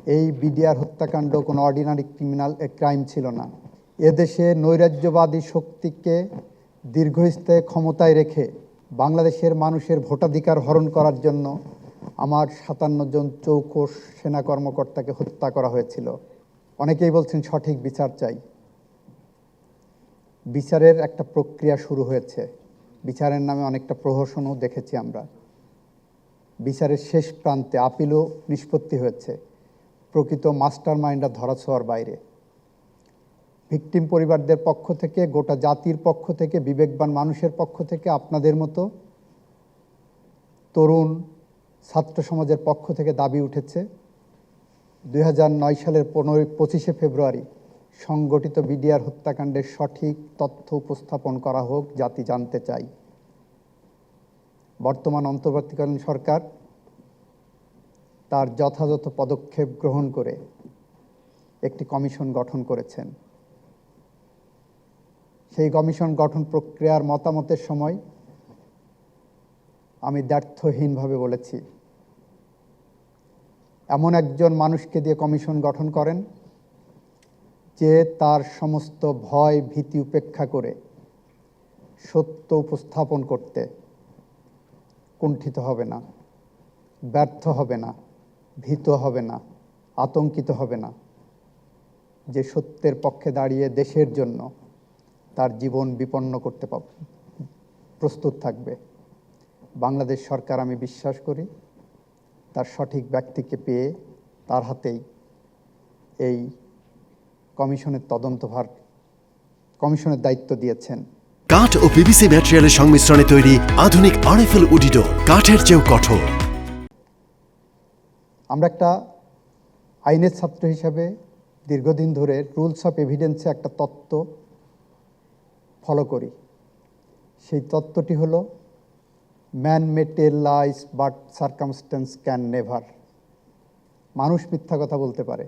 এই বিডিআর হত্যাকাণ্ড কোনো অর্ডিনারি ক্রাইম ছিল না। এদেশে নৈরাজ্যবাদী শক্তিকে দীর্ঘস্থায়ী ক্ষমতায় রেখে বাংলাদেশের মানুষের ভোটাধিকার হরণ করার জন্য আমার ৫৭ জন চৌকস সেনা কর্মকর্তাকে হত্যা করা হয়েছিল। অনেকেই বলছেন সঠিক বিচার চাই। বিচারের একটা প্রক্রিয়া শুরু হয়েছে। বিচারের নামে অনেকটা প্রহসনও দেখেছি আমরা। বিচারের শেষ প্রান্তে আপিলও নিষ্পত্তি হয়েছে। প্রকৃত মাস্টার মাইন্ডরা ধরাছোঁয়ার বাইরে। ভিকটিম পরিবারদের পক্ষ থেকে, গোটা জাতির পক্ষ থেকে, বিবেকবান মানুষের পক্ষ থেকে, আপনাদের মতো তরুণ ছাত্র সমাজের পক্ষ থেকে দাবি উঠেছে ২০০৯ সালের ২৫শে ফেব্রুয়ারি সংগঠিত বিডিআর হত্যাকাণ্ডের সঠিক তথ্য উপস্থাপন করা হোক, জাতি জানতে চাই। বর্তমান অন্তর্বর্তীকালীন সরকার তার যথাযথ পদক্ষেপ গ্রহণ করে একটি কমিশন গঠন করেছেন। সেই কমিশন গঠন প্রক্রিয়ার মতামতের সময় আমি দ্ব্যর্থহীনভাবে বলেছি, এমন একজন মানুষকে দিয়ে কমিশন গঠন করেন যে তার সমস্ত ভয় ভীতি উপেক্ষা করে সত্য উপস্থাপন করতে কুণ্ঠিত হবে না, ব্যর্থ হবে না, ভীত হবে না, আতঙ্কিত হবে না, যে সত্যের পক্ষে দাঁড়িয়ে দেশের জন্য তার জীবন বিপন্ন করতে প্রস্তুত থাকবে। বাংলাদেশ সরকার, আমি বিশ্বাস করি, তার সঠিক ব্যক্তিকে পেয়ে তার হাতেই এই কমিশনের দায়িত্ব দিয়েছেন। কাঠ ও পিভিসি ম্যাটেরিয়ালের সংমিশ্রণে তৈরি আধুনিক আরএফএল উডি ডোর, কাঠের চেয়েও কঠোর। আমরা একটা আইনের ছাত্র হিসাবে দীর্ঘদিন ধরে রুলস অফ এভিডেন্সে একটা তত্ত্ব ফলো করি। সেই তত্ত্বটি হলো man may tell lies but circumstance can never. মানুষ মিথ্যা কথা বলতে পারে,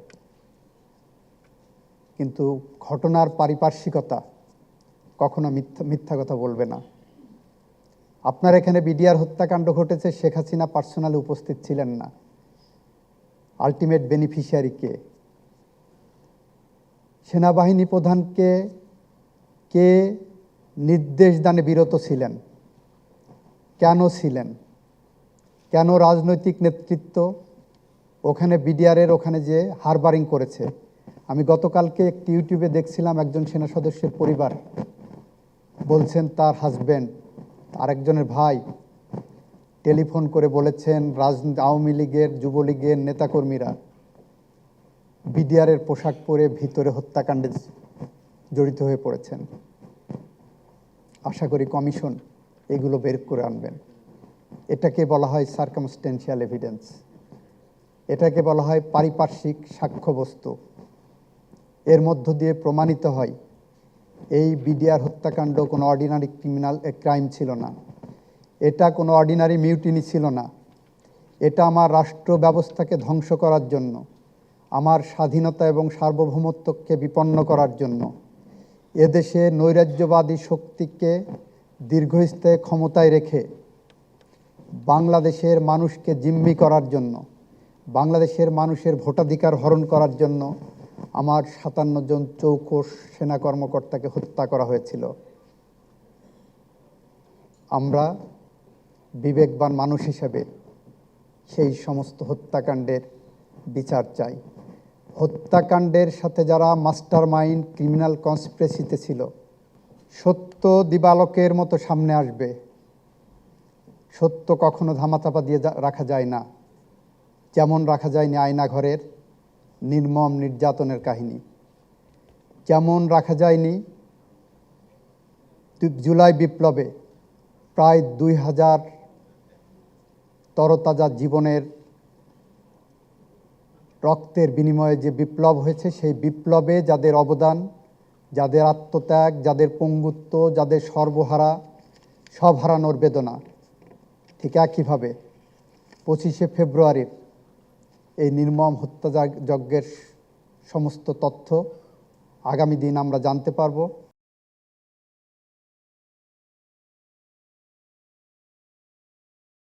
কিন্তু ঘটনার পারিপার্শ্বিকতা কখনো মিথ্যা কথা বলবে না। আপনার এখানে বিডিআর হত্যাকাণ্ড ঘটেছে, শেখ হাসিনা পার্সোনালি উপস্থিত ছিলেন না। আলটিমেট বেনিফিশিয়ারি কে? সেনাবাহিনী প্রধানকে কে নির্দেশ দানে বিরত ছিলেন? কেন ছিলেন? কেন রাজনৈতিক নেতৃত্ব ওখানে বিডিআরের ওখানে যে হারবারিং করেছে? আমি গতকালকে একটি ইউটিউবে দেখছিলাম, একজন সেনা সদস্যের পরিবার বলছেন তার হাজব্যান্ড, আরেকজনের ভাই টেলিফোন করে বলেছেন আওয়ামী লীগের, যুবলীগের নেতাকর্মীরা বিডিআরের পোশাক পরে ভিতরে হত্যাকাণ্ডে জড়িত হয়ে পড়েছেন। আশা করি কমিশন এগুলো বের করে আনবেন। এটাকে বলা হয় সার্কামস্টেন্সিয়াল এভিডেন্স, এটাকে বলা হয় পারিপার্শ্বিক সাক্ষ্যবস্তু। এর মধ্য দিয়ে প্রমাণিত হয় এই বিডিআর হত্যাকাণ্ড কোনো অর্ডিনারি ক্রাইম ছিল না, এটা কোনো অর্ডিনারি মিউটিনি ছিল না। এটা আমার রাষ্ট্র ব্যবস্থাকে ধ্বংস করার জন্য, আমার স্বাধীনতা এবং সার্বভৌমত্বকে বিপন্ন করার জন্য, এদেশে নৈরাজ্যবাদী শক্তিকে দীর্ঘস্থায়ী ক্ষমতায় রেখে বাংলাদেশের মানুষকে জিম্মি করার জন্য, বাংলাদেশের মানুষের ভোটাধিকার হরণ করার জন্য আমার ৫৭ জন চৌকস সেনা কর্মকর্তাকে হত্যা করা হয়েছিল। আমরা বিবেকবান মানুষ হিসেবে সেই সমস্ত হত্যাকাণ্ডের বিচার চাই। হত্যাকাণ্ডের সাথে যারা মাস্টার মাইন্ড ক্রিমিনাল কনস্পিরেসিতে ছিল, সত্য দিবালোকের মতো সামনে আসবে। সত্য কখনো ধামাচাপা দিয়ে রাখা যায় না, যেমন রাখা যায়নি আয়নাঘরের নির্মম নির্যাতনের কাহিনী, যেমন রাখা যায়নি জুলাই বিপ্লবে প্রায় ২,০০০ তরতাজা জীবনের রক্তের বিনিময়ে যে বিপ্লব হয়েছে, সেই বিপ্লবে যাদের অবদান, যাদের আত্মত্যাগ, যাদের পঙ্গুত্ব, যাদের সর্বহারা, সব হারানোর বেদনা, ঠিক একইভাবে ২৫শে ফেব্রুয়ারির এই নির্মম হত্যাযজ্ঞের সমস্ত তথ্য আগামী দিন আমরা জানতে পারব।